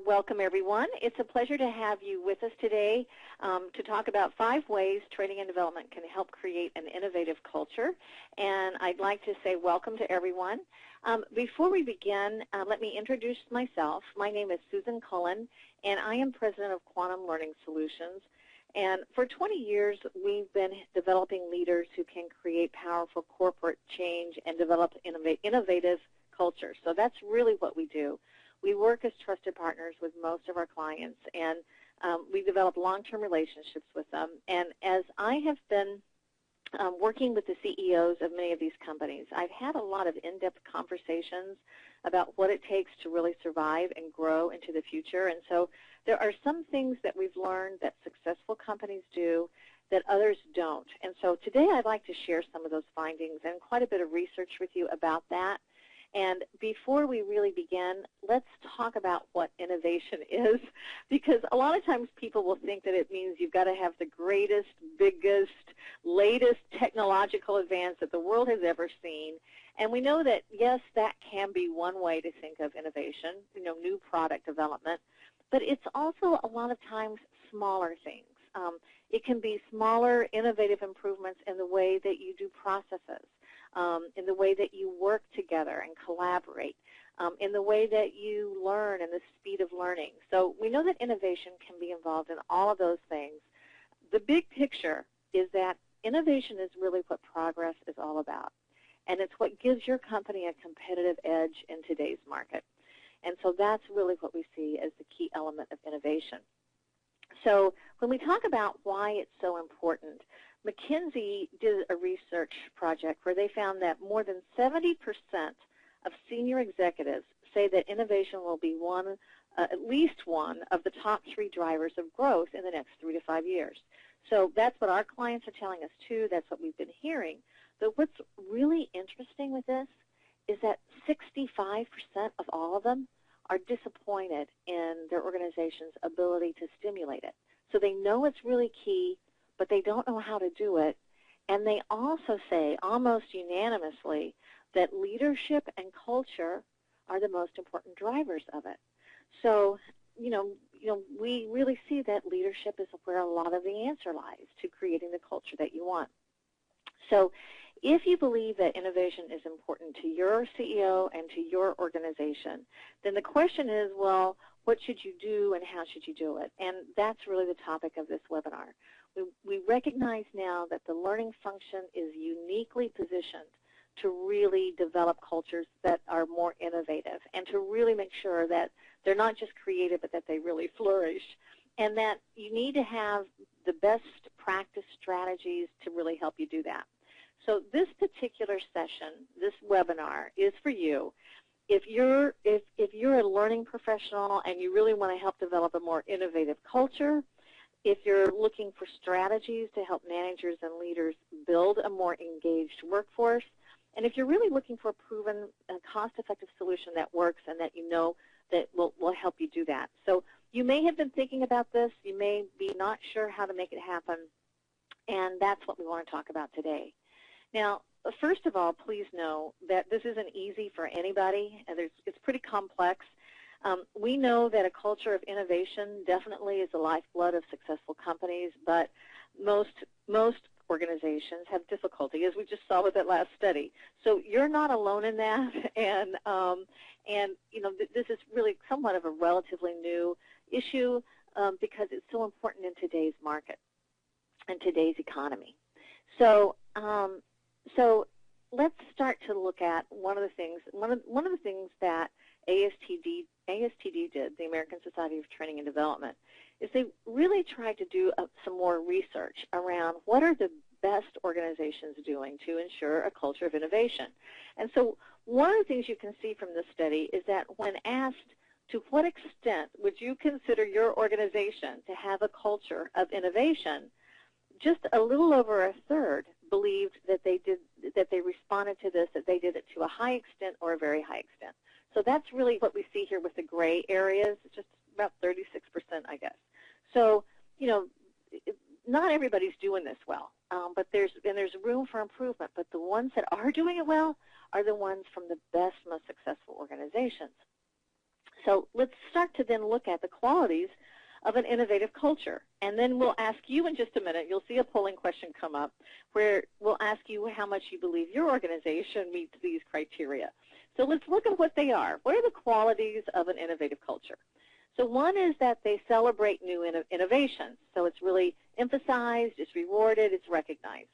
welcome everyone. It's a pleasure to have you with us today to talk about 5 ways training and development can help create an innovative culture. And I'd like to say welcome to everyone. Before we begin, let me introduce myself. My name is Susan Cullen, and I am president of Quantum Learning Solutions. And for 20 years, we've been developing leaders who can create powerful corporate change and develop innovative cultures. So that's really what we do. We work as trusted partners with most of our clients, and we develop long-term relationships with them. And as I have been working with the CEOs of many of these companies, I've had a lot of in-depth conversations about what it takes to really survive and grow into the future. And so there are some things that we've learned that successful companies do that others don't. And so today I'd like to share some of those findings and quite a bit of research with you about that. And before we really begin, let's talk about what innovation is, because a lot of times people will think that it means you've got to have the greatest, biggest, latest technological advance that the world has ever seen. And we know that, yes, that can be one way to think of innovation, new product development, but it's also a lot of times smaller things. It can be smaller, innovative improvements in the way that you do processes. In the way that you work together and collaborate, in the way that you learn and the speed of learning. So we know that innovation can be involved in all of those things. The big picture is that innovation is really what progress is all about, and it's what gives your company a competitive edge in today's market. And so that's really what we see as the key element of innovation. So when we talk about why it's so important, McKinsey did a research project where they found that more than 70% of senior executives say that innovation will be at least one of the top 3 drivers of growth in the next 3 to 5 years. So that's what our clients are telling us too. That's what we've been hearing. But what's really interesting with this is that 65% of all of them are disappointed in their organization's ability to stimulate it. So they know it's really key, but they don't know how to do it. And they also say, almost unanimously, that leadership and culture are the most important drivers of it. So, we really see that leadership is where a lot of the answer lies to creating the culture that you want. So if you believe that innovation is important to your CEO and to your organization, then the question is, well, what should you do and how should you do it? And that's really the topic of this webinar. We recognize now that the learning function is uniquely positioned to really develop cultures that are more innovative and to really make sure that they're not just creative, but that they really flourish, and that you need to have the best practice strategies to really help you do that. So this particular session, this webinar, is for you. If you're a learning professional and you really want to help develop a more innovative culture, if you're looking for strategies to help managers and leaders build a more engaged workforce, and if you're really looking for a proven, cost-effective solution that works and that you know that will help you do that. So you may have been thinking about this. You may be not sure how to make it happen, and that's what we want to talk about today. Now, first of all, please know that this isn't easy for anybody, and it's pretty complex. We know that a culture of innovation definitely is the lifeblood of successful companies, but most organizations have difficulty, as we just saw with that last study. So you're not alone in that, and this is really somewhat of a relatively new issue because it's so important in today's market and today's economy. So let's start to look at one of the things that ASTD did, the American Society of Training and Development, is they really tried to do some more research around what are the best organizations doing to ensure a culture of innovation. And so one of the things you can see from this study is that when asked to what extent would you consider your organization to have a culture of innovation, just a little over a third believed that they responded to this, that they did it to a high extent or a very high extent. So that's really what we see here with the gray areas, just about 36%, I guess. So, not everybody's doing this well, but there's room for improvement. But the ones that are doing it well are the ones from the best, most successful organizations. So let's start to then look at the qualities of an innovative culture. And then we'll ask you in just a minute, you'll see a polling question come up where we'll ask you how much you believe your organization meets these criteria. So let's look at what they are. What are the qualities of an innovative culture? So one is that they celebrate new innovations. So it's really emphasized, it's rewarded, it's recognized.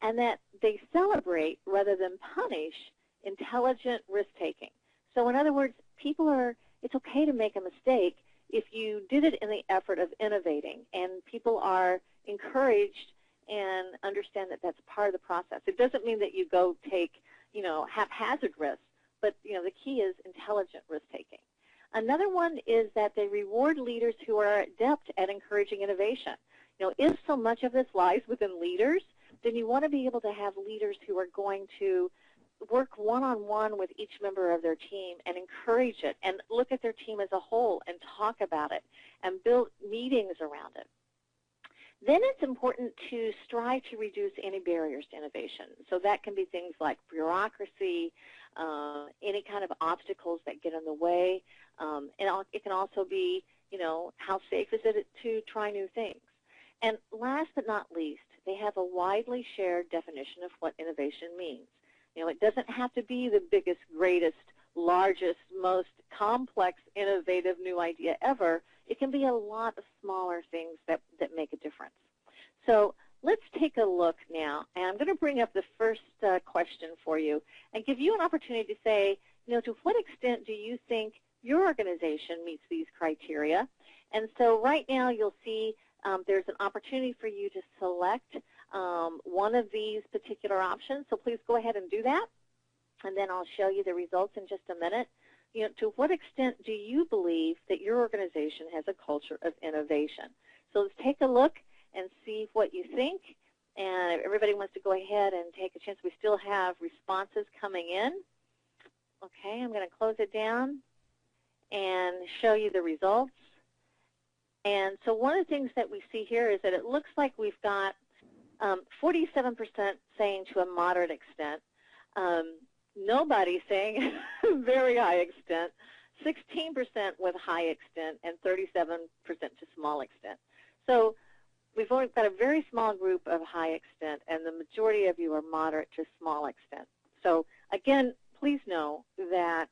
And that they celebrate rather than punish intelligent risk-taking. So in other words, it's okay to make a mistake if you did it in the effort of innovating, and people are encouraged and understand that that's part of the process. It doesn't mean that you go take, haphazard risks, but, the key is intelligent risk-taking. Another one is that they reward leaders who are adept at encouraging innovation. If so much of this lies within leaders, then you want to be able to have leaders who are going to work one-on-one with each member of their team and encourage it and look at their team as a whole and talk about it and build meetings around it. Then it's important to strive to reduce any barriers to innovation. So that can be things like bureaucracy, any kind of obstacles that get in the way. And it can also be, how safe is it to try new things? And last but not least, they have a widely shared definition of what innovation means. It doesn't have to be the biggest, greatest, largest, most complex, innovative new idea ever. It can be a lot of smaller things that make a difference. So let's take a look now, and I'm going to bring up the first question for you and give you an opportunity to say, to what extent do you think your organization meets these criteria? And so right now you'll see there's an opportunity for you to select one of these particular options. So please go ahead and do that, and then I'll show you the results in just a minute. To what extent do you believe that your organization has a culture of innovation? So let's take a look and see what you think. And if everybody wants to go ahead and take a chance, we still have responses coming in. Okay, I'm going to close it down and show you the results. And so one of the things that we see here is that it looks like we've got 47% saying to a moderate extent, nobody saying very high extent, 16% with high extent, and 37% to small extent. So we've only got a very small group of high extent, and the majority of you are moderate to small extent. So again, please know that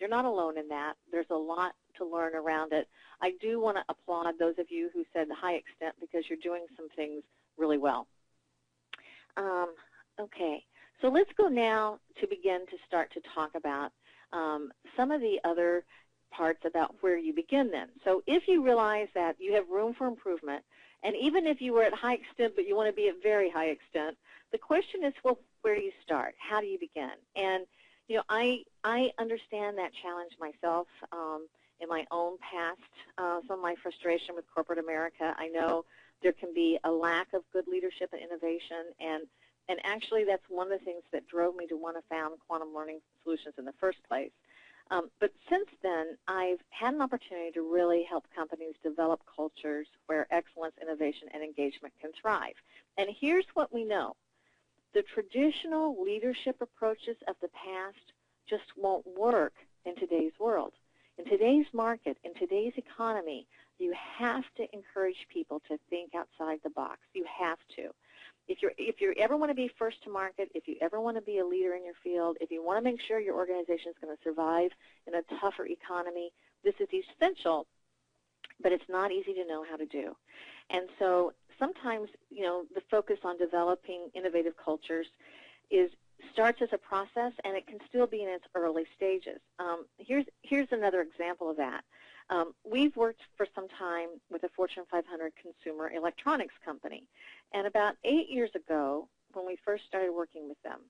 you're not alone in that. There's a lot to learn around it. I do want to applaud those of you who said high extent because you're doing some things really well. Okay, so let's go now to begin to start to talk about some of the other parts about where you begin then. So if you realize that you have room for improvement, and even if you were at high extent but you want to be at very high extent, the question is, well, where do you start? How do you begin? And I understand that challenge myself in my own past, some of my frustration with corporate America. I know there can be a lack of good leadership and innovation, and actually that's one of the things that drove me to want to found Quantum Learning Solutions in the first place. But since then, I've had an opportunity to really help companies develop cultures where excellence, innovation, and engagement can thrive. And here's what we know. The traditional leadership approaches of the past just won't work in today's world. In today's market, in today's economy, you have to encourage people to think outside the box. You have to. If you ever want to be first to market, if you ever want to be a leader in your field, if you want to make sure your organization is going to survive in a tougher economy, this is essential, but it's not easy to know how to do. And so sometimes, the focus on developing innovative cultures starts as a process, and it can still be in its early stages. Here's another example of that. We've worked for some time with a Fortune 500 consumer electronics company, and about 8 years ago, when we first started working with them,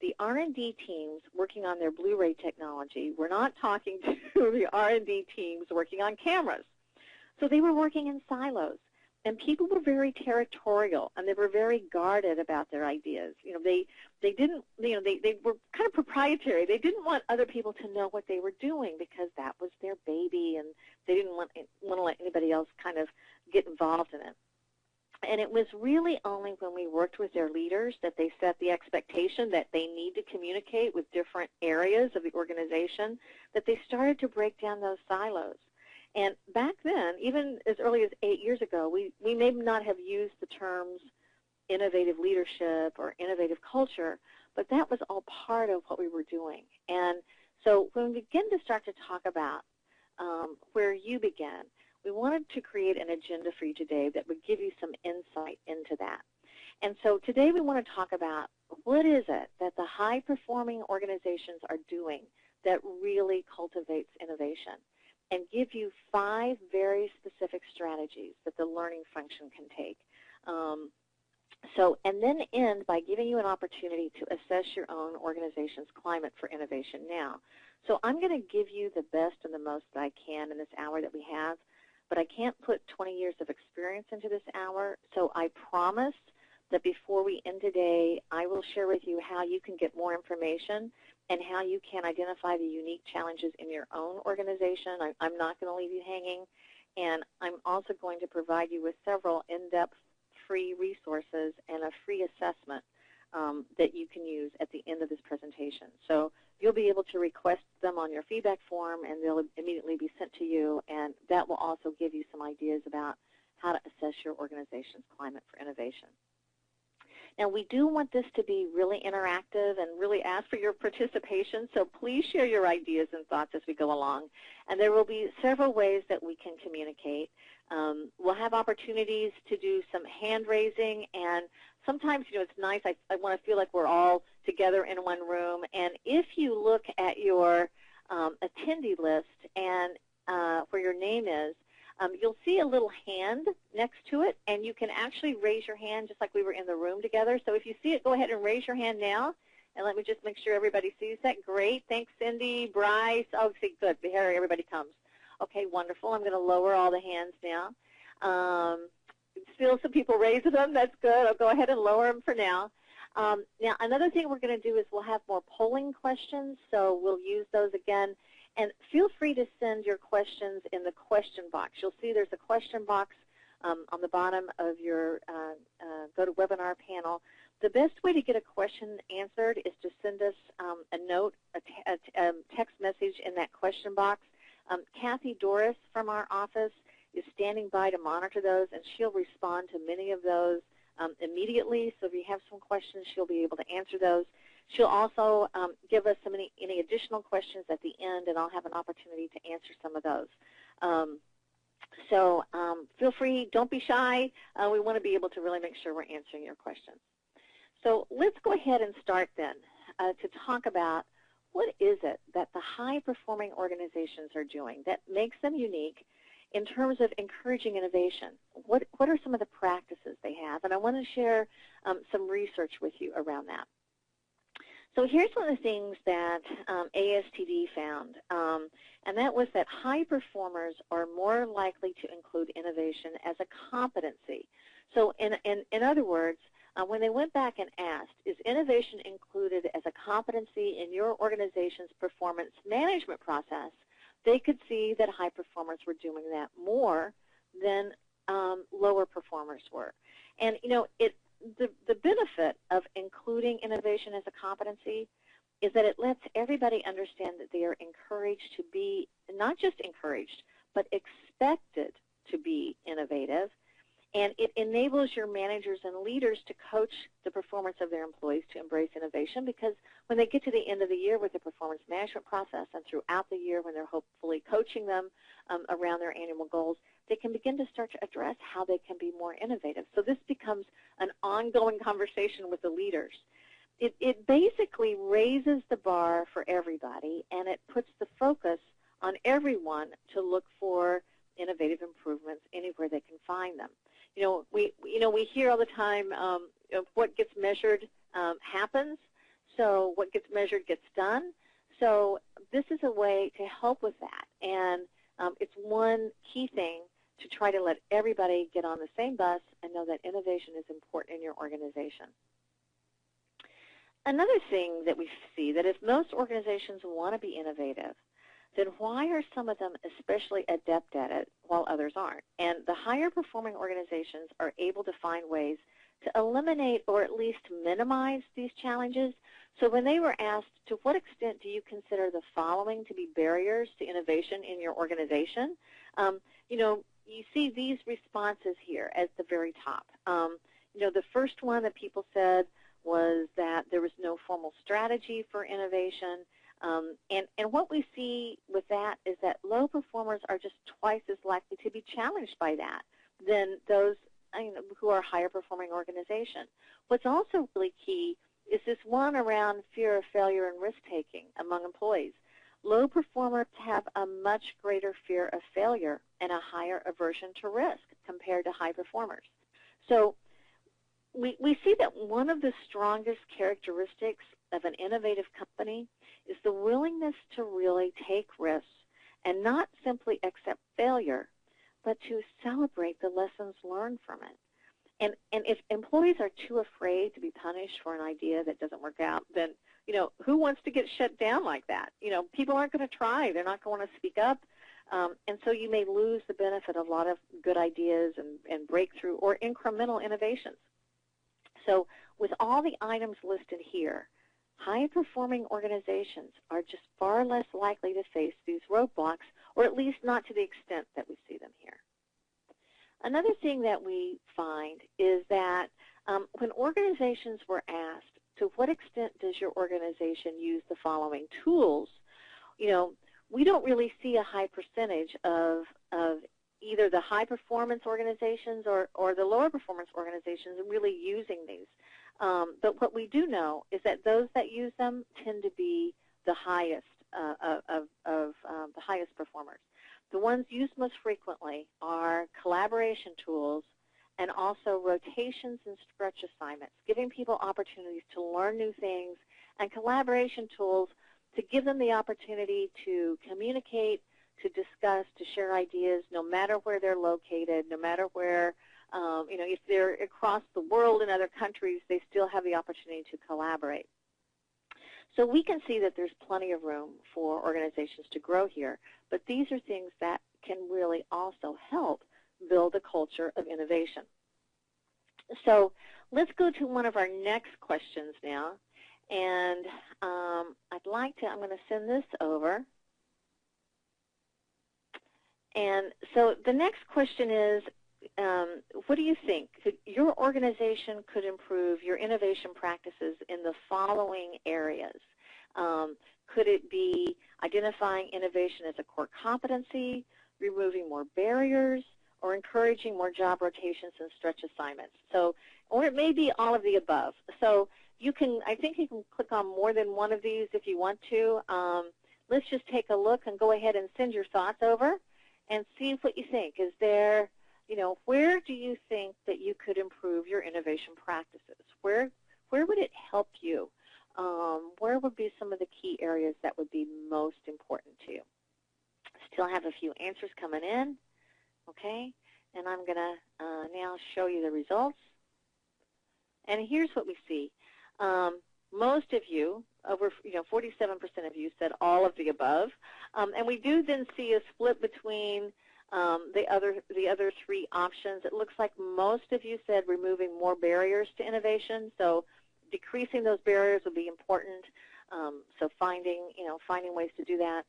the R&D teams working on their Blu-ray technology were not talking to the R&D teams working on cameras. So they were working in silos. And people were very territorial, and they were very guarded about their ideas. They didn't, they were kind of proprietary. They didn't want other people to know what they were doing because that was their baby, and they didn't want to let anybody else kind of get involved in it. And it was really only when we worked with their leaders that they set the expectation that they need to communicate with different areas of the organization that they started to break down those silos. And back then, even as early as 8 years ago, we may not have used the terms innovative leadership or innovative culture, but that was all part of what we were doing. And so when we begin to start to talk about where you began, we wanted to create an agenda for you today that would give you some insight into that. And so today we want to talk about what is it that the high-performing organizations are doing that really cultivates innovation, and give you 5 very specific strategies that the learning function can take. And then end by giving you an opportunity to assess your own organization's climate for innovation now. So I'm going to give you the best and the most that I can in this hour that we have, but I can't put 20 years of experience into this hour, so I promise that before we end today, I will share with you how you can get more information and how you can identify the unique challenges in your own organization. I'm not going to leave you hanging, and I'm also going to provide you with several in-depth free resources and a free assessment that you can use at the end of this presentation. So you'll be able to request them on your feedback form, and they'll immediately be sent to you, and that will also give you some ideas about how to assess your organization's climate for innovation. Now, we do want this to be really interactive and really ask for your participation, so please share your ideas and thoughts as we go along. And there will be several ways that we can communicate. We'll have opportunities to do some hand raising, and sometimes, it's nice. I want to feel like we're all together in one room. And if you look at your attendee list and where your name is, you'll see a little hand next to it, and you can actually raise your hand just like we were in the room together. So if you see it, go ahead and raise your hand now. And let me just make sure everybody sees that. Great. Thanks, Cindy, Bryce. Oh, see, good. Here everybody comes. Okay, wonderful. I'm going to lower all the hands now. Still some people raising them. That's good. I'll go ahead and lower them for now. Now, another thing we're going to do is we'll have more polling questions, so we'll use those again. And feel free to send your questions in the question box. You'll see there's a question box on the bottom of your GoToWebinar panel. The best way to get a question answered is to send us a note, a text message in that question box. Kathy Doris from our office is standing by to monitor those, and she'll respond to many of those immediately. So if you have some questions, she'll be able to answer those. She'll also give us any additional questions at the end, and I'll have an opportunity to answer some of those. So feel free, don't be shy. We want to be able to really make sure we're answering your questions. So let's go ahead and start then to talk about what is it that the high-performing organizations are doing that makes them unique in terms of encouraging innovation. What are some of the practices they have? And I want to share some research with you around that. So here's one of the things that ASTD found, and that was that high performers are more likely to include innovation as a competency. So in other words, when they went back and asked, is innovation included as a competency in your organization's performance management process, they could see that high performers were doing that more than lower performers were. And, the benefit of including innovation as a competency is that it lets everybody understand that they are encouraged to be, not just encouraged, but expected to be innovative. And it enables your managers and leaders to coach the performance of their employees to embrace innovation, because when they get to the end of the year with the performance management process and throughout the year when they're hopefully coaching them around their annual goals, they can begin to start to address how they can be more innovative. So this becomes an ongoing conversation with the leaders. It basically raises the bar for everybody, and it puts the focus on everyone to look for innovative improvements anywhere they can find them. We hear all the time what gets measured happens, so what gets measured gets done. So this is a way to help with that, and it's one key thing to try to let everybody get on the same bus and know that innovation is important in your organization. Another thing that we see that if most organizations want to be innovative, then why are some of them especially adept at it while others aren't? And the higher performing organizations are able to find ways to eliminate or at least minimize these challenges. So when they were asked, to what extent do you consider the following to be barriers to innovation in your organization? You know, you see these responses here at the very top. You know, the first one that people said was that there was no formal strategy for innovation. And what we see with that is that low performers are just twice as likely to be challenged by that than those who are higher performing organizations. What's also really key is this one around fear of failure and risk-taking among employees. Low performers have a much greater fear of failure and a higher aversion to risk compared to high performers. So we see that one of the strongest characteristics of an innovative company is the willingness to really take risks and not simply accept failure, but to celebrate the lessons learned from it. And if employees are too afraid to be punished for an idea that doesn't work out, then, you know, who wants to get shut down like that? You know, people aren't going to try. They're not going to speak up. And so you may lose the benefit of a lot of good ideas and breakthrough or incremental innovations. So with all the items listed here, high-performing organizations are just far less likely to face these roadblocks, or at least not to the extent that we see them here. Another thing that we find is that when organizations were asked, to what extent does your organization use the following tools, you know, we don't really see a high percentage of either the high-performance organizations or the lower-performance organizations really using these. But what we do know is that those that use them tend to be the highest the highest performers. The ones used most frequently are collaboration tools and also rotations and stretch assignments, giving people opportunities to learn new things, and collaboration tools to give them the opportunity to communicate, to discuss, to share ideas, no matter where they're located, no matter where, you know, if they're across the world in other countries, they still have the opportunity to collaborate. So we can see that there's plenty of room for organizations to grow here, but these are things that can really also help build a culture of innovation. So let's go to one of our next questions now, and I'm going to send this over. And so the next question is, what do you think? Your organization could improve your innovation practices in the following areas. Could it be identifying innovation as a core competency, removing more barriers, or encouraging more job rotations and stretch assignments? So, or it may be all of the above. So you can, I think you can click on more than one of these if you want to. Let's just take a look and go ahead and send your thoughts over and see what you think. Is there, you know, where do you think that you could improve your innovation practices? Where would it help you? Where would be some of the key areas that would be most important to you? Still have a few answers coming in, okay? And I'm going to now show you the results. And here's what we see. Most of you, over 47% of you said all of the above, and we do then see a split between the other three options. It looks like most of you said removing more barriers to innovation, so decreasing those barriers would be important. So finding ways to do that.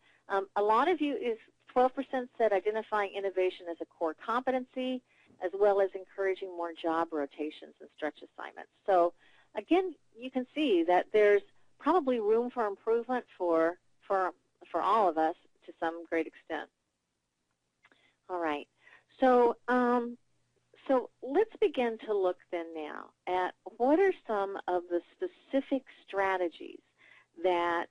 A lot of you, 12% said identifying innovation as a core competency, as well as encouraging more job rotations and stretch assignments. So again, you can see that there's probably room for improvement for all of us to some great extent. All right, so so let's begin to look then now at what are some of the specific strategies that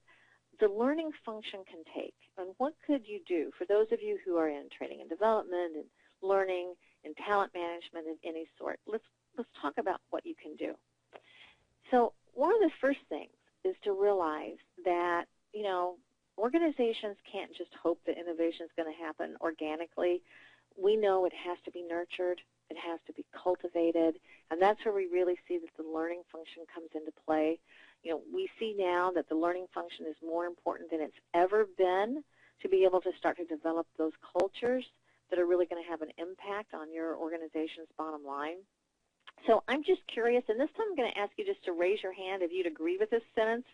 the learning function can take, and what could you do for those of you who are in training and development and learning and talent management of any sort. Let's talk about what you can do. So one of the first things is to realize that, you know, organizations can't just hope that innovation is going to happen organically. We know it has to be nurtured, it has to be cultivated, and that's where we really see that the learning function comes into play. You know, we see now that the learning function is more important than it's ever been. to be able to start to develop those cultures that are really going to have an impact on your organization's bottom line. So I'm just curious, and this time I'm going to ask you just to raise your hand if you'd agree with this sentence.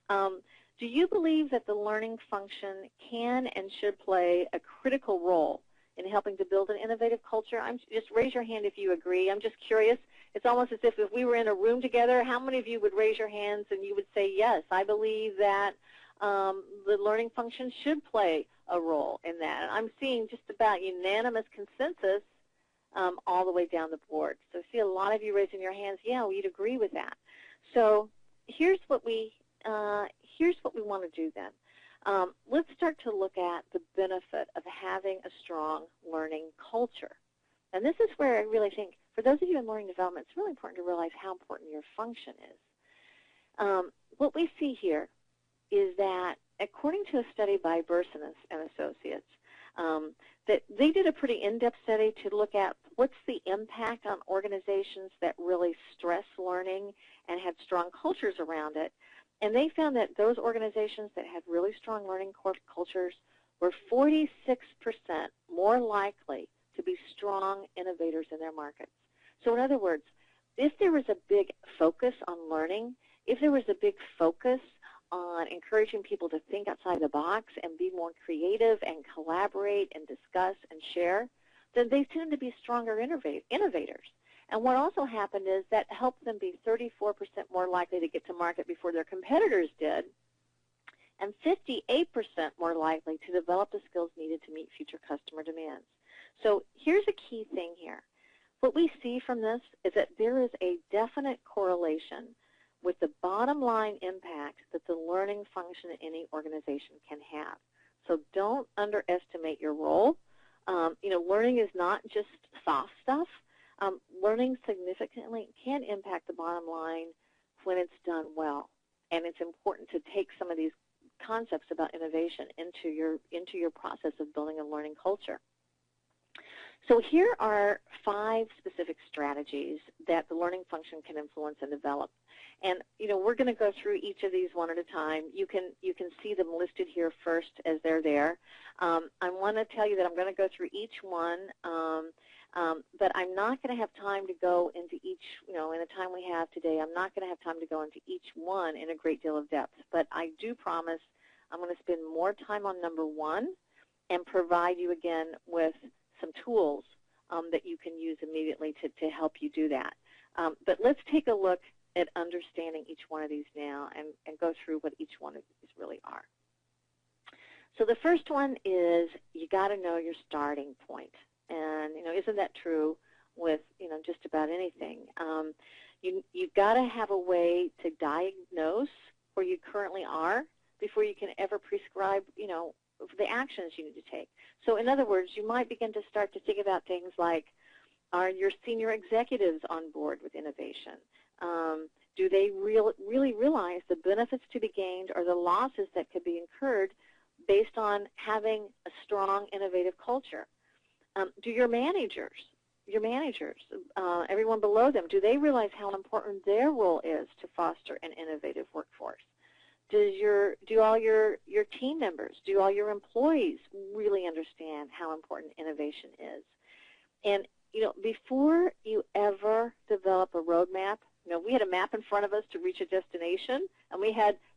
Do you believe that the learning function can and should play a critical role in helping to build an innovative culture? Just raise your hand if you agree. I'm just curious. It's almost as if we were in a room together, how many of you would raise your hands and you would say, yes, I believe that the learning function should play a role in that? And I'm seeing just about unanimous consensus all the way down the board. So I see a lot of you raising your hands. Yeah, we'd agree with that. So here's what we want to do then. Let's start to look at the benefit of having a strong learning culture. And this is where I really think, for those of you in learning development, it's really important to realize how important your function is. What we see here is that, according to a study by Burson and Associates, that they did a pretty in-depth study to look at what's the impact on organizations that really stress learning and had strong cultures around it. And they found that those organizations that had really strong learning cultures were 46% more likely to be strong innovators in their markets. So in other words, if there was a big focus on learning, if there was a big focus on encouraging people to think outside the box and be more creative and collaborate and discuss and share, then they tend to be stronger innovators. And what also happened is that helped them be 34% more likely to get to market before their competitors did, and 58% more likely to develop the skills needed to meet future customer demands. So here's a key thing here. What we see from this is that there is a definite correlation with the bottom line impact that the learning function in any organization can have. So don't underestimate your role. Learning is not just soft stuff. Learning significantly can impact the bottom line when it's done well. And it's important to take some of these concepts about innovation into your process of building a learning culture. So here are 5 specific strategies that the learning function can influence and develop. And we're going to go through each of these one at a time. You can see them listed here first as they're there. I want to tell you that I'm going to go through each one, but I'm not going to have time to go into each, in the time we have today, I'm not going to have time to go into each one in a great deal of depth. But I do promise I'm going to spend more time on number 1 and provide you again with some tools that you can use immediately to help you do that. But let's take a look at understanding each one of these now and go through what each one of these really are. So the first one is you got to know your starting point. And, isn't that true with, just about anything? You've got to have a way to diagnose where you currently are before you can ever prescribe, the actions you need to take. So in other words, you might begin to start to think about things like, are your senior executives on board with innovation? Do they really realize the benefits to be gained or the losses that could be incurred based on having a strong, innovative culture? Do your managers, everyone below them, do they realize how important their role is to foster an innovative workforce? Do all your team members, do all your employees really understand how important innovation is? And, before you ever develop a roadmap, we had a map in front of us to reach a destination, and we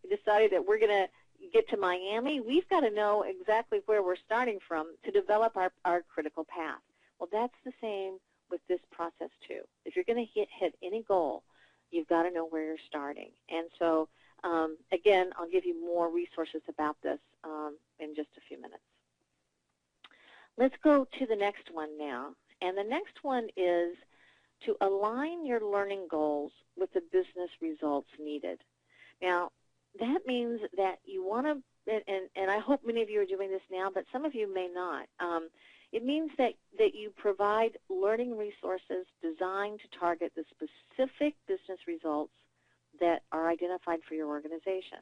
decided that we're going to get to Miami. We've got to know exactly where we're starting from to develop our critical path. Well, that's the same with this process, too. If you're going to hit any goal, you've got to know where you're starting. And so, again, I'll give you more resources about this in just a few minutes. Let's go to the next one now. And the next one is to align your learning goals with the business results needed. Now, that means that you want to, and I hope many of you are doing this now, but some of you may not. It means that you provide learning resources designed to target the specific business results that are identified for your organization.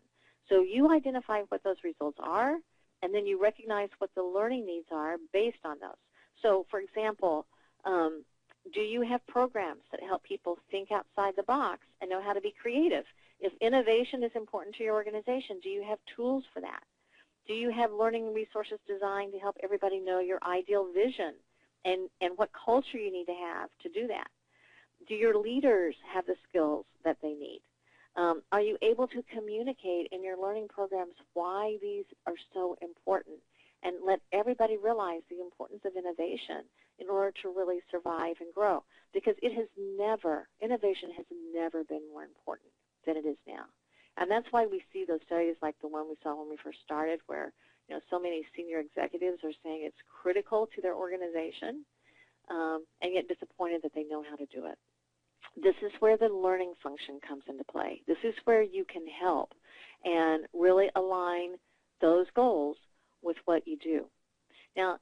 So you identify what those results are, and then you recognize what the learning needs are based on those. So, for example, do you have programs that help people think outside the box and know how to be creative? If innovation is important to your organization, do you have tools for that? Do you have learning resources designed to help everybody know your ideal vision and what culture you need to have to do that? Do your leaders have the skills that they need? Are you able to communicate in your learning programs why these are so important and let everybody realize the importance of innovation in order to really survive and grow? Because innovation has never been more important than it is now. And that's why we see those studies like the one we saw when we first started where so many senior executives are saying it's critical to their organization and yet disappointed that they know how to do it. This is where the learning function comes into play. This is where you can help and really align those goals with what you do. Now,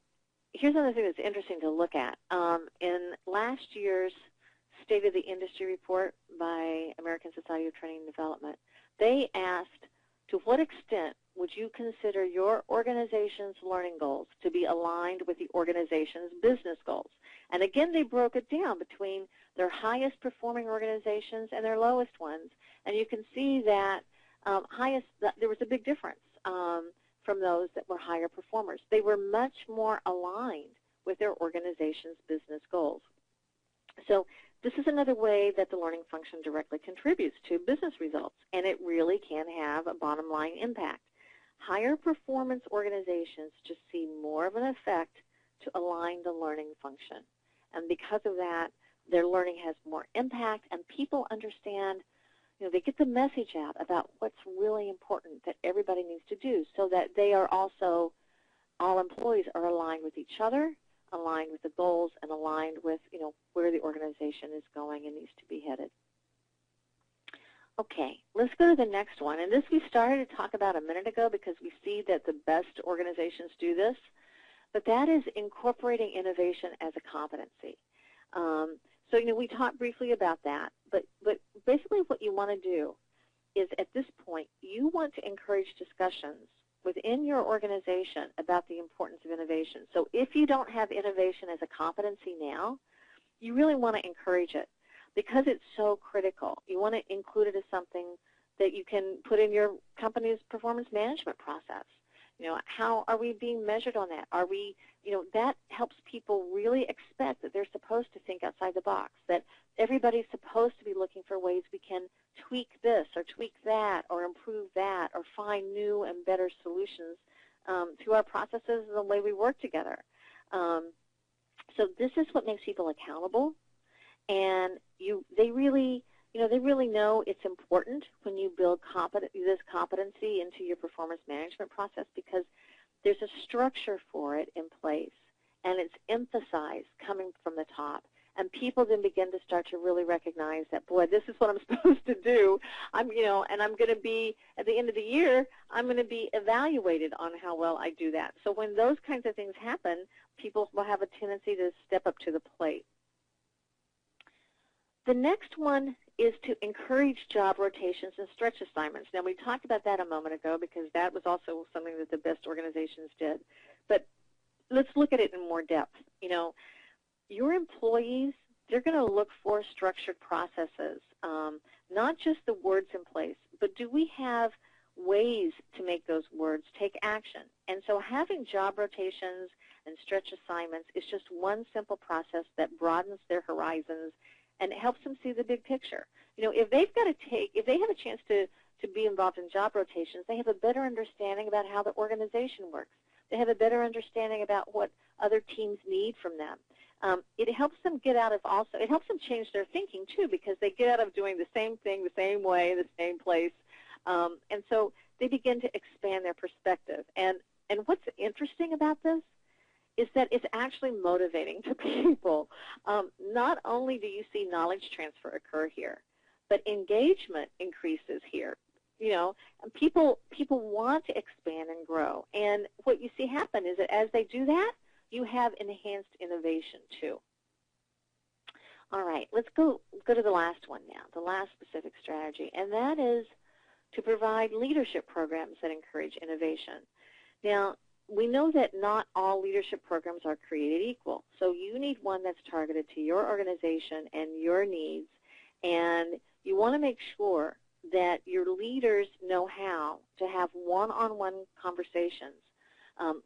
here's another thing that's interesting to look at. In last year's State of the Industry report by American Society of Training and Development, they asked, to what extent would you consider your organization's learning goals to be aligned with the organization's business goals? And again, they broke it down between their highest performing organizations and their lowest ones. And you can see that there was a big difference from those that were higher performers. They were much more aligned with their organization's business goals. So this is another way that the learning function directly contributes to business results, and it really can have a bottom line impact. Higher performance organizations just see more of an effect to align the learning function. And because of that, their learning has more impact, and people understand, they get the message out about what's really important that everybody needs to do so that they are also, all employees are aligned with each other, aligned with the goals, and aligned with, where the organization is going and needs to be headed. Okay, let's go to the next one. And this we started to talk about a minute ago because we see that the best organizations do this, but that is incorporating innovation as a competency. So, we talked briefly about that, but basically what you want to do is at this point, you want to encourage discussions within your organization about the importance of innovation. So if you don't have innovation as a competency now, you really want to encourage it because it's so critical. You want to include it as something that you can put in your company's performance management process. How are we being measured on that? Are we, that helps people really expect that they're supposed to think outside the box, that everybody's supposed to be looking for ways we can tweak this or tweak that or improve that or find new and better solutions to our processes and the way we work together. So this is what makes people accountable, and they really know it's important when you build this competency into your performance management process because there's a structure for it in place, and it's emphasized coming from the top. And people then begin to start to really recognize that, boy, this is what I'm supposed to do. And I'm going to be, at the end of the year, I'm going to be evaluated on how well I do that. So when those kinds of things happen, people will have a tendency to step up to the plate. The next one is to encourage job rotations and stretch assignments. Now, we talked about that a moment ago because that was also something that the best organizations did. But let's look at it in more depth. Your employees, they're going to look for structured processes, not just the words in place, but do we have ways to make those words take action? And so having job rotations and stretch assignments is just one simple process that broadens their horizons and it helps them see the big picture. If they have a chance to be involved in job rotations, they have a better understanding about how the organization works. They have a better understanding about what other teams need from them. It helps them it helps them change their thinking too, because they get out of doing the same thing the same way, the same place. And so they begin to expand their perspective. And what's interesting about this is that it's actually motivating to people. Not only do you see knowledge transfer occur here, but engagement increases here. And people want to expand and grow. And what you see happen is that as they do that, you have enhanced innovation too. All right, let's go to the last one now, the last specific strategy, and that is to provide leadership programs that encourage innovation. Now, we know that not all leadership programs are created equal, so you need one that's targeted to your organization and your needs, and you want to make sure that your leaders know how to have one-on-one conversations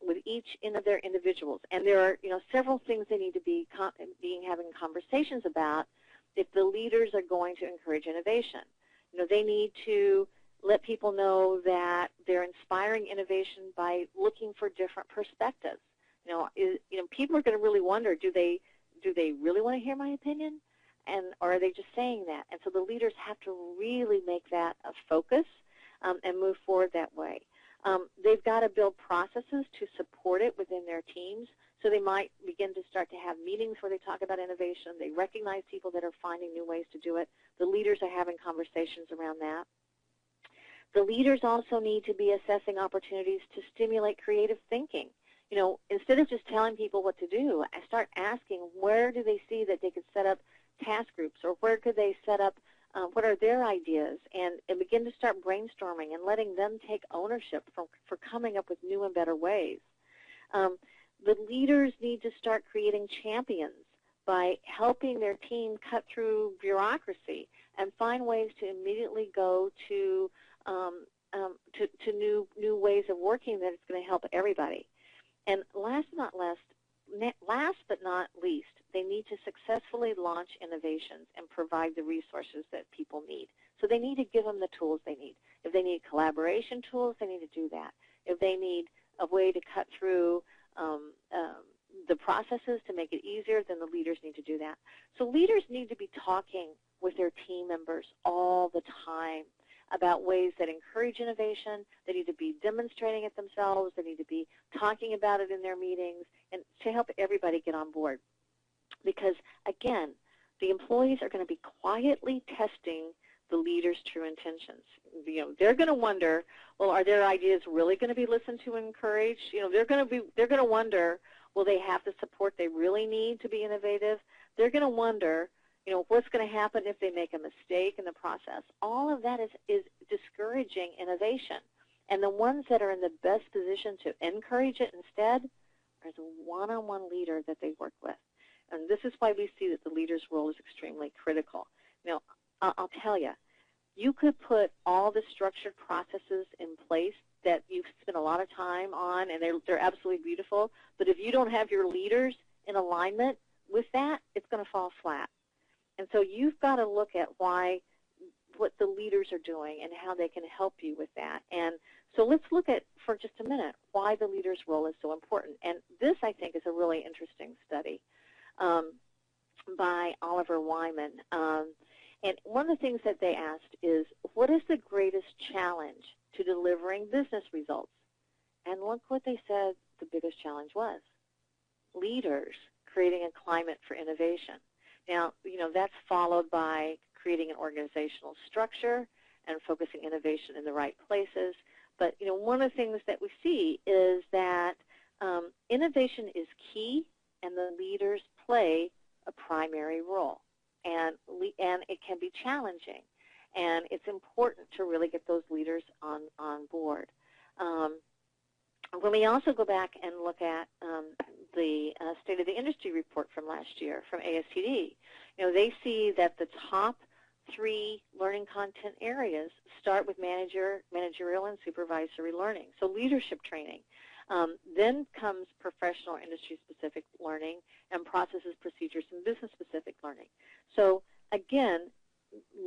with each of their individuals. And there are, several things they need to be having conversations about if the leaders are going to encourage innovation. They need to let people know that they're inspiring innovation by looking for different perspectives. People are going to really wonder, do they really want to hear my opinion? Or are they just saying that? And so the leaders have to really make that a focus and move forward that way. They've got to build processes to support it within their teams. So they might begin to start to have meetings where they talk about innovation. They recognize people that are finding new ways to do it. The leaders are having conversations around that. The leaders also need to be assessing opportunities to stimulate creative thinking. Instead of just telling people what to do, I start asking where do they see that they could set up task groups, or where could they set up, what are their ideas, and begin to start brainstorming and letting them take ownership for coming up with new and better ways. The leaders need to start creating champions by helping their team cut through bureaucracy and find ways to immediately go to new ways of working that is going to help everybody. And last but not least, they need to successfully launch innovations and provide the resources that people need. So they need to give them the tools they need. If they need collaboration tools, they need to do that. If they need a way to cut through the processes to make it easier, then the leaders need to do that. So leaders need to be talking with their team members all the time about ways that encourage innovation. They need to be demonstrating it themselves. They need to be talking about it in their meetings, and to help everybody get on board. Because, again, the employees are going to be quietly testing the leaders' true intentions. They're going to wonder, well, are their ideas really going to be listened to and encouraged? They're going to wonder, will they have the support they really need to be innovative? They're going to wonder, what's going to happen if they make a mistake in the process? All of that is discouraging innovation. And the ones that are in the best position to encourage it instead are the one-on-one leader that they work with. And this is why we see that the leader's role is extremely critical. I'll tell you, you could put all the structured processes in place that you've spent a lot of time on, and they're absolutely beautiful, but if you don't have your leaders in alignment with that, it's going to fall flat. And so you've got to look at what the leaders are doing and how they can help you with that. And so let's look at, for just a minute, why the leader's role is so important. And this, I think, is a really interesting study by Oliver Wyman. And one of the things that they asked is, what is the greatest challenge to delivering business results? And look what they said the biggest challenge was. Leaders creating a climate for innovation. Now, that's followed by creating an organizational structure and focusing innovation in the right places. But, one of the things that we see is that innovation is key, and the leaders play a primary role. And it can be challenging, and it's important to really get those leaders on board. When we also go back and look at the State of the Industry report from last year from ASTD, they see that the top 3 learning content areas start with managerial and supervisory learning, so leadership training. Then comes professional industry-specific learning and processes, procedures, and business-specific learning. So, again,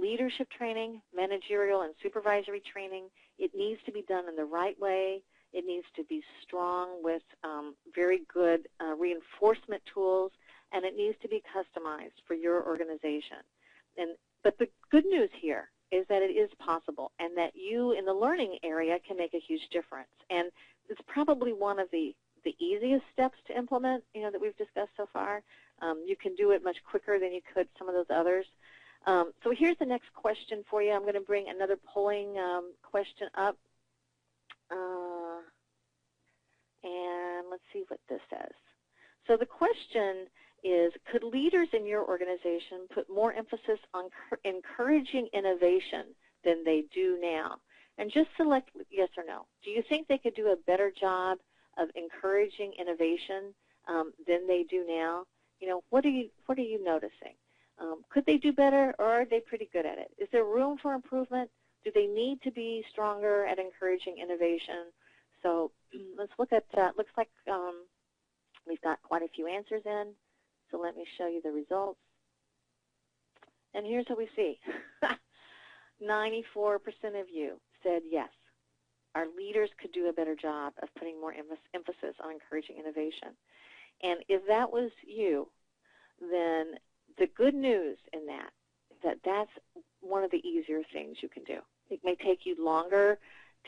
leadership training, managerial and supervisory training, it needs to be done in the right way. It needs to be strong with very good reinforcement tools, and it needs to be customized for your organization. But the good news here is that it is possible, and that you in the learning area can make a huge difference. And it's probably one of the easiest steps to implement, that we've discussed so far. You can do it much quicker than you could some of those others. So here's the next question for you. I'm going to bring another polling question up. And let's see what this says. So the question is, could leaders in your organization put more emphasis on encouraging innovation than they do now? And just select yes or no. Do you think they could do a better job of encouraging innovation than they do now? What are you noticing? Could they do better, or are they pretty good at it? Is there room for improvement, Do they need to be stronger at encouraging innovation? So let's look at, looks like we've got quite a few answers in. So let me show you the results. And here's what we see. 94% of you said yes. Our leaders could do a better job of putting more emphasis on encouraging innovation. And if that was you, then the good news in that's one of the easier things you can do. It may take you longer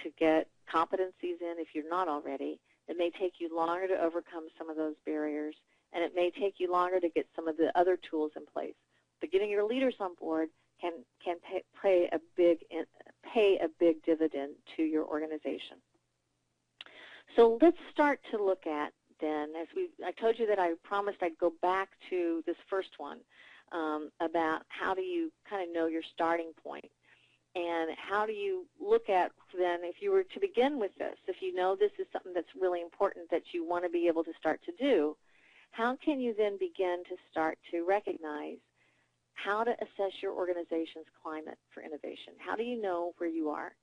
to get competencies in if you're not already. It may take you longer to overcome some of those barriers, and it may take you longer to get some of the other tools in place. But getting your leaders on board can pay a big dividend to your organization. So let's start to look at then, I told you that I promised I'd go back to this first one about how do you kind of know your starting point, and how do you look at then, if you were to begin with this, if you know this is something that's really important that you want to be able to start to do, how can you then begin to start to recognize how to assess your organization's climate for innovation? How do you know where you are?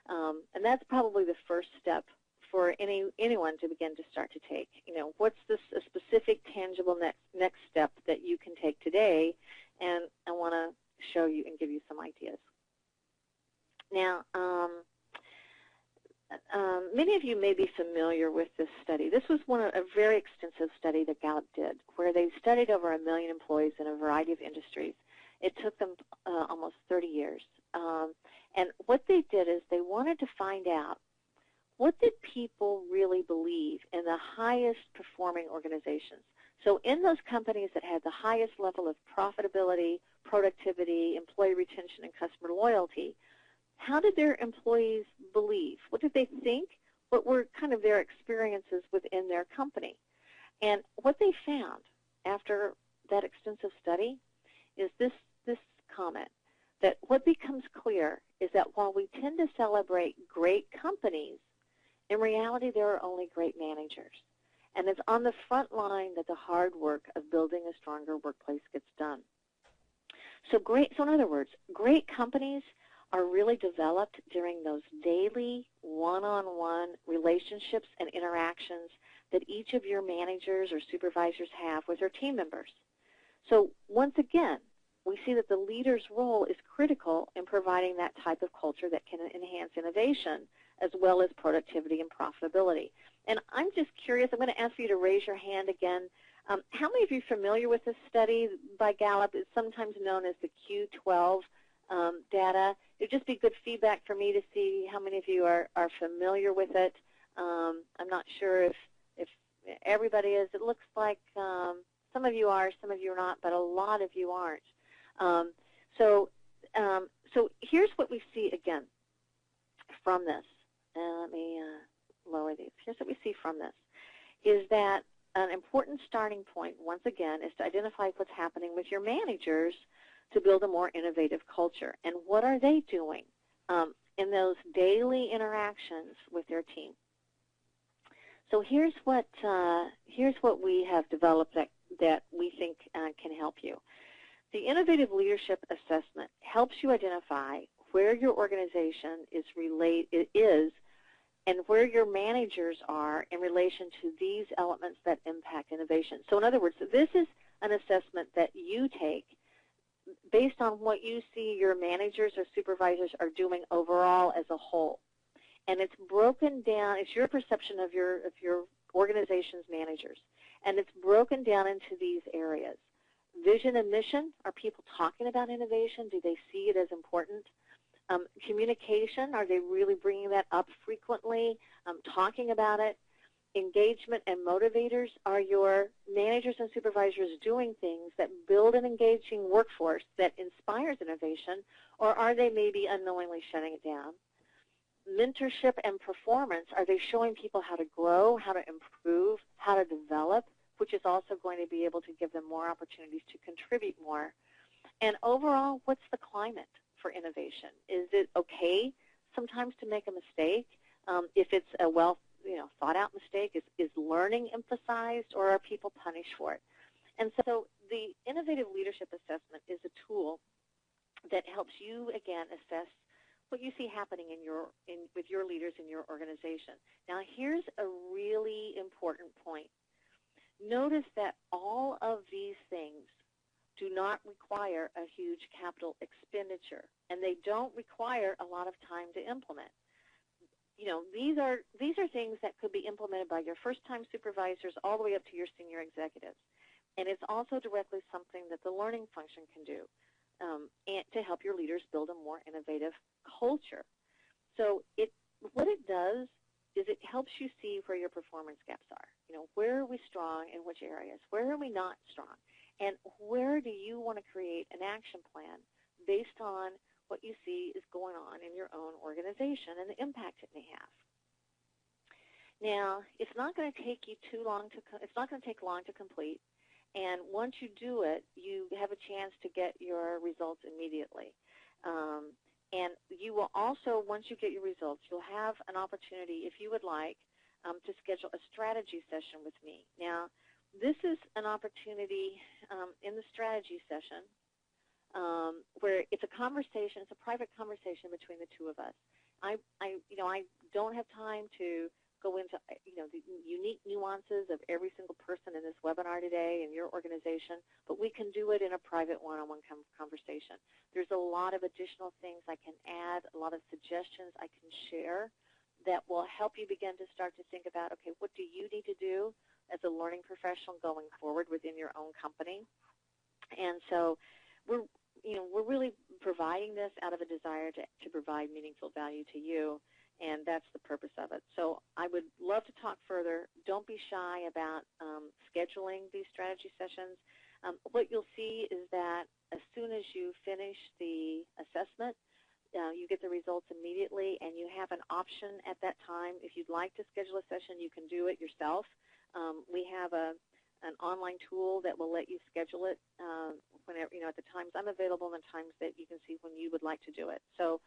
And that's probably the first step for anyone to begin to start to take. You know, what's a specific, tangible next step that you can take today? And I want to show you and give you some ideas. Now, many of you may be familiar with this study. This was a very extensive study that Gallup did, where they studied over 1 million employees in a variety of industries. It took them almost 30 years. And what they did is they wanted to find out, what did people really believe in the highest performing organizations? So in those companies that had the highest level of profitability, productivity, employee retention, and customer loyalty, how did their employees believe? What did they think? What were kind of their experiences within their company? And what they found after that extensive study is this comment, that what becomes clear is that while we tend to celebrate great companies, in reality there are only great managers. And it's on the front line that the hard work of building a stronger workplace gets done. So in other words, great companies are really developed during those daily one-on-one relationships and interactions that each of your managers or supervisors have with their team members. So once again, we see that the leader's role is critical in providing that type of culture that can enhance innovation as well as productivity and profitability. And I'm just curious, I'm going to ask you to raise your hand again. How many of you are familiar with this study by Gallup? It's sometimes known as the Q12 data. It would just be good feedback for me to see how many of you are familiar with it. I'm not sure if everybody is. It looks like some of you are, some of you are not, but a lot of you aren't. So here's what we see again from this. Let me lower these. Here's what we see from this, is that an important starting point, once again, is to identify what's happening with your managers to build a more innovative culture. And what are they doing in those daily interactions with their team? So here's what we have developed that we think can help you. The Innovative Leadership Assessment helps you identify where your organization is and where your managers are in relation to these elements that impact innovation. So in other words, this is an assessment that you take based on what you see your managers or supervisors are doing overall as a whole. And it's broken down, it's your perception of your organization's managers. And it's broken down into these areas. Vision and mission, are people talking about innovation? Do they see it as important? Communication, are they really bringing that up frequently, talking about it? Engagement and motivators, are your managers and supervisors doing things that build an engaging workforce that inspires innovation, or are they maybe unknowingly shutting it down? Mentorship and performance, are they showing people how to grow, how to improve, how to develop, which is also going to be able to give them more opportunities to contribute more? And overall, what's the climate for innovation? Is it okay sometimes to make a mistake? If it's a thought-out mistake, is learning emphasized, or are people punished for it? And so the Innovative Leadership Assessment is a tool that helps you, again, assess what you see happening with your leaders in your organization. Now, here's a really important point. Notice that all of these things do not require a huge capital expenditure, and they don't require a lot of time to implement. You know, these are things that could be implemented by your first-time supervisors all the way up to your senior executives. And it's also directly something that the learning function can do and to help your leaders build a more innovative culture. So what it does is it helps you see where your performance gaps are. You know, where are we strong in which areas? Where are we not strong? And where do you want to create an action plan based on what you see is going on in your own organization and the impact it may have? Now, it's not going to take you too long it's not going to take long to complete. And once you do it, you have a chance to get your results immediately. And you will also, once you get your results, you'll have an opportunity, if you would like, to schedule a strategy session with me. Now, this is an opportunity in the strategy session where it's a conversation, it's a private conversation between the two of us. I don't have time to go into the unique nuances of every single person in this webinar today in your organization, but we can do it in a private one-on-one conversation. There's a lot of additional things I can add, a lot of suggestions I can share that will help you begin to start to think about, okay, what do you need to do as a learning professional going forward within your own company? And so we're really providing this out of a desire to provide meaningful value to you, and that's the purpose of it. So I would love to talk further. Don't be shy about scheduling these strategy sessions. What you'll see is that as soon as you finish the assessment, you get the results immediately, and you have an option at that time. If you'd like to schedule a session, you can do it yourself. We have an online tool that will let you schedule it whenever, at the times I'm available and the times that you can see when you would like to do it. So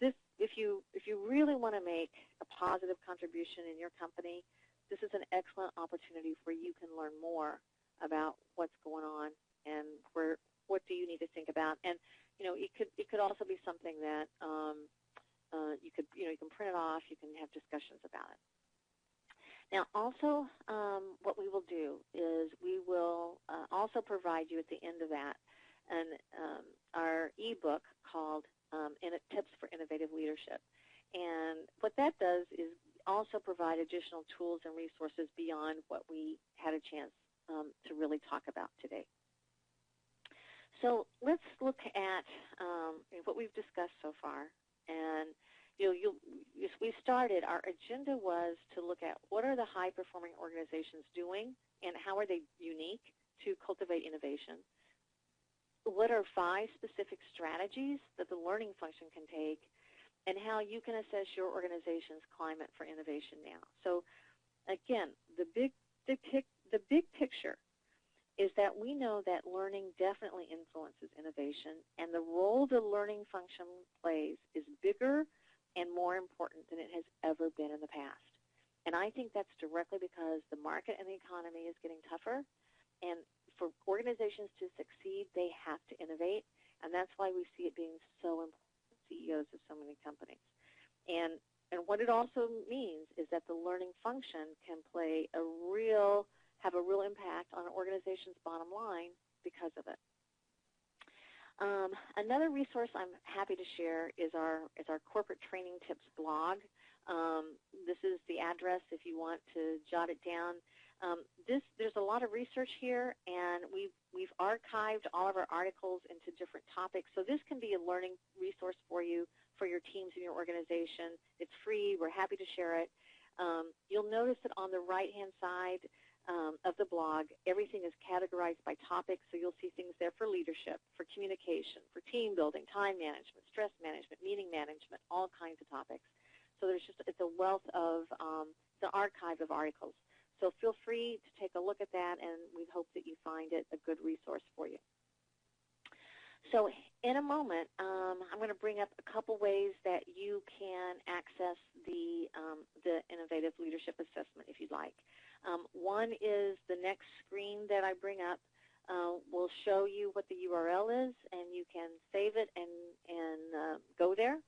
this, if you really want to make a positive contribution in your company, this is an excellent opportunity where you can learn more about what's going on and what do you need to think about. And it could also be something that you can print it off. You can have discussions about it. Now, also, what we will do is we will also provide you at the end of that our ebook called Tips for Innovative Leadership. And what that does is also provide additional tools and resources beyond what we had a chance to really talk about today. So let's look at what we've discussed so far. And as we started, our agenda was to look at what are the high-performing organizations doing and how are they unique to cultivate innovation. What are 5 specific strategies that the learning function can take, and how you can assess your organization's climate for innovation now. So again, the big picture is that we know that learning definitely influences innovation, and the role the learning function plays is bigger and more important than it has ever been in the past. And I think that's directly because the market and the economy is getting tougher, and for organizations to succeed, they have to innovate, and that's why we see it being so important to CEOs of so many companies. And what it also means is that the learning function can have a real impact on an organization's bottom line because of it. Another resource I'm happy to share is our corporate training tips blog. This is the address if you want to jot it down. There's a lot of research here, and we've archived all of our articles into different topics. So this can be a learning resource for you, for your teams in your organization. It's free. We're happy to share it. You'll notice that on the right-hand side of the blog, everything is categorized by topics. So you'll see things there for leadership, for communication, for team building, time management, stress management, meeting management, all kinds of topics. So it's a wealth of the archive of articles. So feel free to take a look at that, and we hope that you find it a good resource for you. So in a moment, I'm going to bring up a couple ways that you can access the Innovative Leadership Assessment if you'd like. One is the next screen that I bring up will show you what the URL is, and you can save it and go there.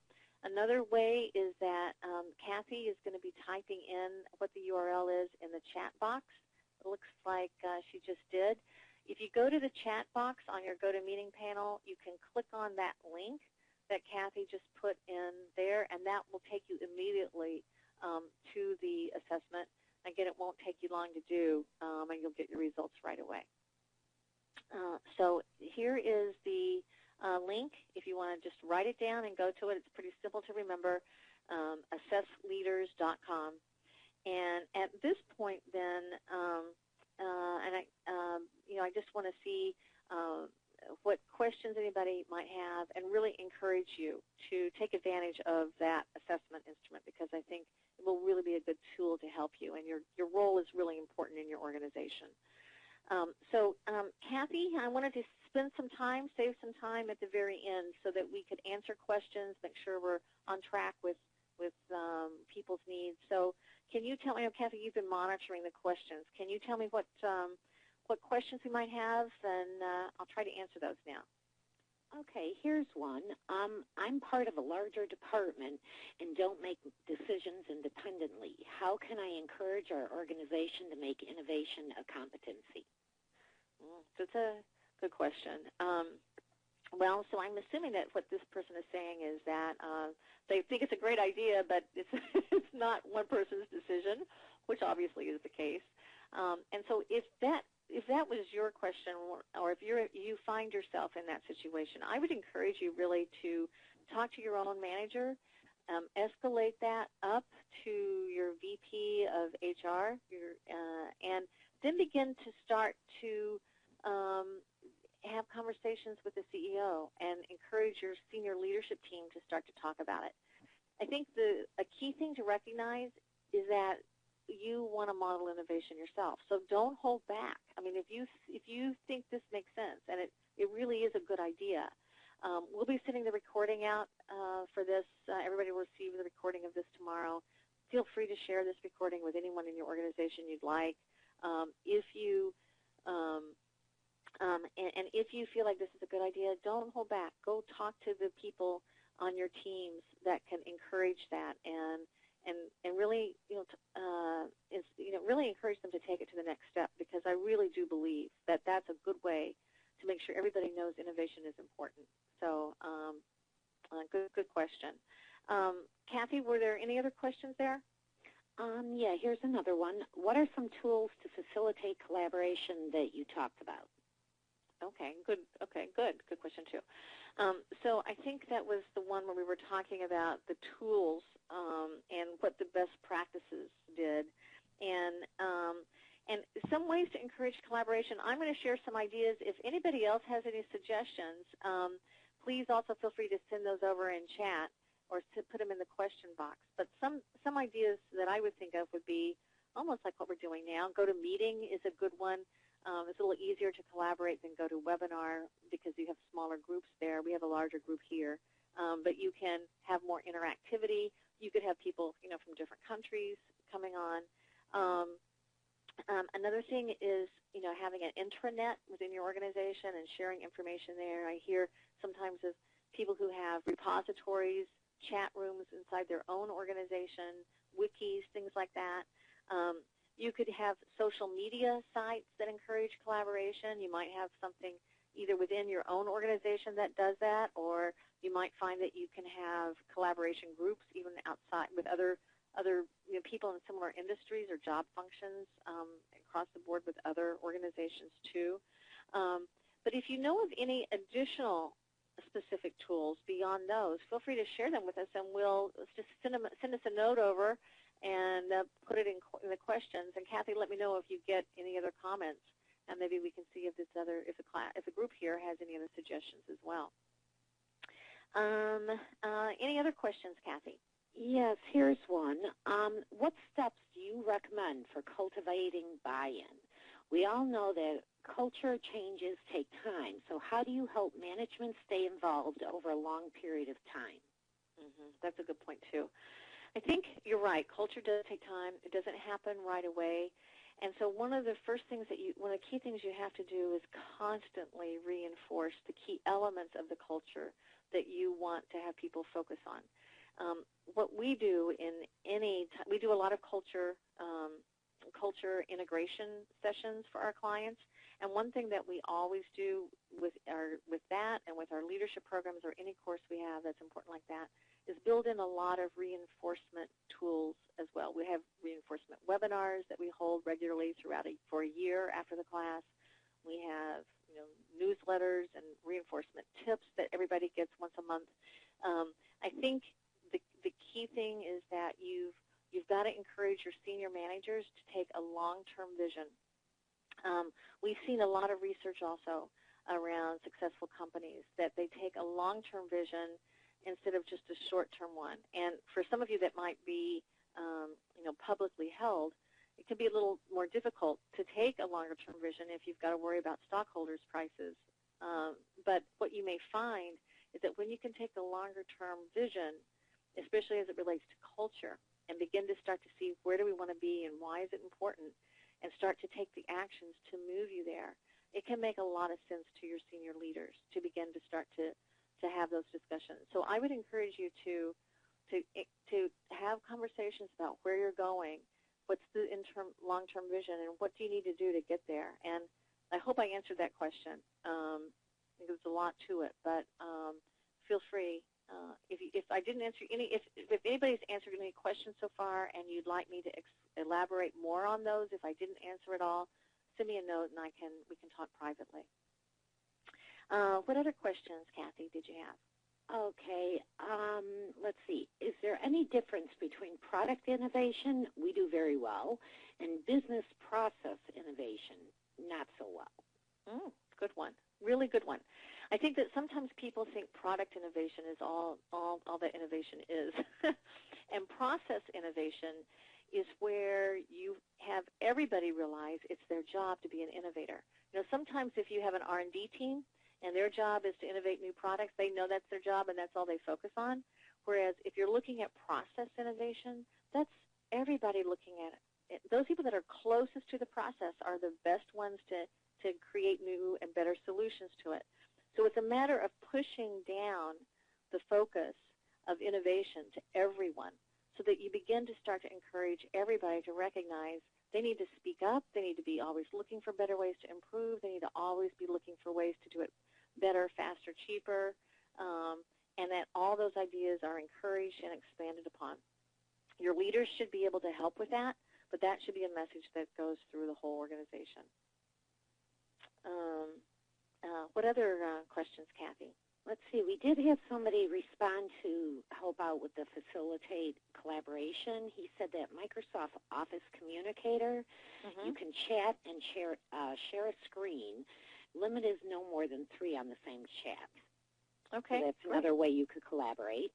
Another way is that Kathy is going to be typing in what the URL is in the chat box. It looks like she just did. If you go to the chat box on your GoToMeeting panel, you can click on that link that Kathy just put in there, and that will take you immediately to the assessment. Again, it won't take you long to do, and you'll get your results right away. So here is the link. If you want to just write it down and go to it, it's pretty simple to remember, assessleaders.com. And at this point, then, I just want to see what questions anybody might have, and really encourage you to take advantage of that assessment instrument, because I think it will really be a good tool to help you, and your role is really important in your organization. Kathy, I wanted to save some time at the very end so that we could answer questions, make sure we're on track with people's needs. So can you tell me, Kathy, you've been monitoring the questions. Can you tell me what questions we might have, and I'll try to answer those now. Okay, here's one. I'm part of a larger department and don't make decisions independently. How can I encourage our organization to make innovation a competency? That's a good question. Well, so I'm assuming that what this person is saying is that they think it's a great idea, but it's not one person's decision, which obviously is the case. And so if that was your question, or if you find yourself in that situation, I would encourage you really to talk to your own manager, escalate that up to your VP of HR, and then begin to start to have conversations with the CEO and encourage your senior leadership team to start to talk about it. I think a key thing to recognize is that you want to model innovation yourself, so don't hold back. I mean, if you think this makes sense, and it really is a good idea, we'll be sending the recording out for this. Everybody will receive the recording of this tomorrow. Feel free to share this recording with anyone in your organization you'd like. If you feel like this is a good idea, don't hold back. Go talk to the people on your teams that can encourage that, and really, really encourage them to take it to the next step, because I really do believe that that's a good way to make sure everybody knows innovation is important. So, good question. Kathy, were there any other questions there? Yeah, here's another one. What are some tools to facilitate collaboration that you talked about? Okay, good. Good question too. So I think that was the one where we were talking about the tools and what the best practices did, and some ways to encourage collaboration. I'm going to share some ideas. If anybody else has any suggestions, please also feel free to send those over in chat or to put them in the question box. But some ideas that I would think of would be almost like what we're doing now. GoToMeeting is a good one. It's a little easier to collaborate than GoToWebinar because you have smaller groups there. We have a larger group here, but you can have more interactivity. You could have people, from different countries coming on. Another thing is, having an intranet within your organization and sharing information there. I hear sometimes of people who have repositories, chat rooms inside their own organization, wikis, things like that. You could have social media sites that encourage collaboration. You might have something either within your own organization that does that, or you might find that you can have collaboration groups even outside with other people in similar industries or job functions across the board with other organizations too. But if you know of any additional specific tools beyond those, feel free to share them with us, and we'll just send us a note over and put it in the questions. And Kathy, let me know if you get any other comments, and maybe we can see if the group here has any other suggestions as well. Any other questions, Kathy? Yes, here's one. What steps do you recommend for cultivating buy-in? We all know that culture changes take time, so how do you help management stay involved over a long period of time? That's a good point, too. I think you're right. Culture does take time. It doesn't happen right away. And so one of the key things you have to do is constantly reinforce the key elements of the culture that you want to have people focus on. What we do in we do a lot of culture integration sessions for our clients. And one thing that we always do with that and with our leadership programs or any course we have that's important like that is build in a lot of reinforcement tools as well. We have reinforcement webinars that we hold regularly for a year after the class. We have newsletters and reinforcement tips that everybody gets once a month. I think the key thing is that you've got to encourage your senior managers to take a long-term vision. We've seen a lot of research also around successful companies that they take a long-term vision instead of just a short-term one. And for some of you that might be publicly held, it can be a little more difficult to take a longer-term vision if you've got to worry about stockholders' prices. But what you may find is that when you can take the longer-term vision, especially as it relates to culture, and begin to start to see where do we want to be and why is it important, and start to take the actions to move you there, it can make a lot of sense to your senior leaders to begin to start to have those discussions. So I would encourage you to have conversations about where you're going, what's the long-term vision, and what do you need to do to get there. And I hope I answered that question. There's a lot to it, but feel free. If I didn't answer if anybody's answered any questions so far and you'd like me to elaborate more on those, if I didn't answer it all, send me a note and we can talk privately. What other questions, Kathy, did you have? Okay, let's see. Is there any difference between product innovation, we do very well, and business process innovation, not so well? Good one. Really good one. I think that sometimes people think product innovation is all that innovation is. And process innovation is where you have everybody realize it's their job to be an innovator. Sometimes if you have an R&D team and their job is to innovate new products, they know that's their job and that's all they focus on. Whereas if you're looking at process innovation, that's everybody looking at it. Those people that are closest to the process are the best ones to create new and better solutions to it. So it's a matter of pushing down the focus of innovation to everyone so that you begin to start to encourage everybody to recognize they need to speak up, they need to be always looking for better ways to improve, they need to always be looking for ways to do it better, faster, cheaper, and that all those ideas are encouraged and expanded upon. Your leaders should be able to help with that, but that should be a message that goes through the whole organization. What other questions, Kathy? Let's see. We did have somebody respond to help out with the facilitate collaboration. He said that Microsoft Office Communicator, you can chat and share a screen. Limit is no more than 3 on the same chat. Okay. So that's another way you could collaborate.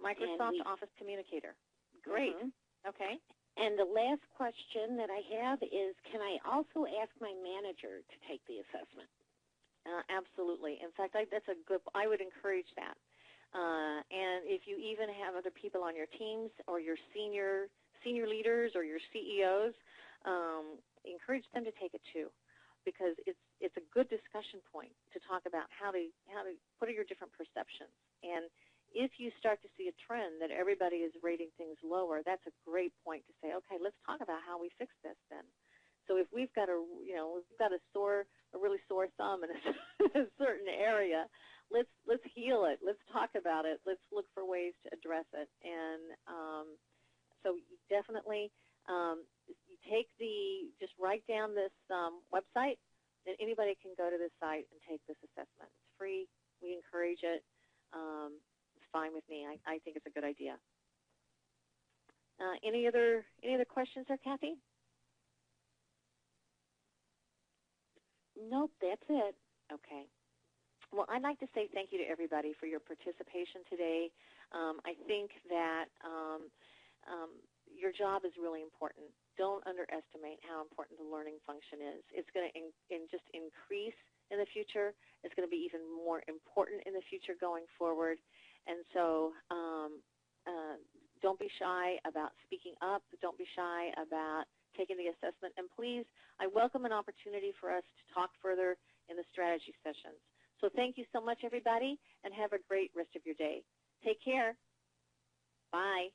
Microsoft Office Communicator. Great. Okay. And the last question that I have is, can I also ask my manager to take the assessment? Absolutely. In fact, I would encourage that. And if you even have other people on your teams or your senior leaders or your CEOs, encourage them to take it too, because it's a good discussion point to talk about what are your different perceptions. And if you start to see a trend that everybody is rating things lower, that's a great point to say, okay, let's talk about how we fix this then. So if we've got a really sore thumb in a certain area, let's heal it. Let's talk about it. Let's look for ways to address it. And so definitely, you just write down this website, and anybody can go to this site and take this assessment. It's free. We encourage it. It's fine with me. I think it's a good idea. Any other questions there, Kathy? Nope, that's it. Okay. Well, I'd like to say thank you to everybody for your participation today. I think that your job is really important. Don't underestimate how important the learning function is. It's going to just increase in the future. It's going to be even more important in the future going forward. And so don't be shy about speaking up. Don't be shy about taking the assessment. And please, I welcome an opportunity for us to talk further in the strategy sessions. So thank you so much, everybody, and have a great rest of your day. Take care. Bye.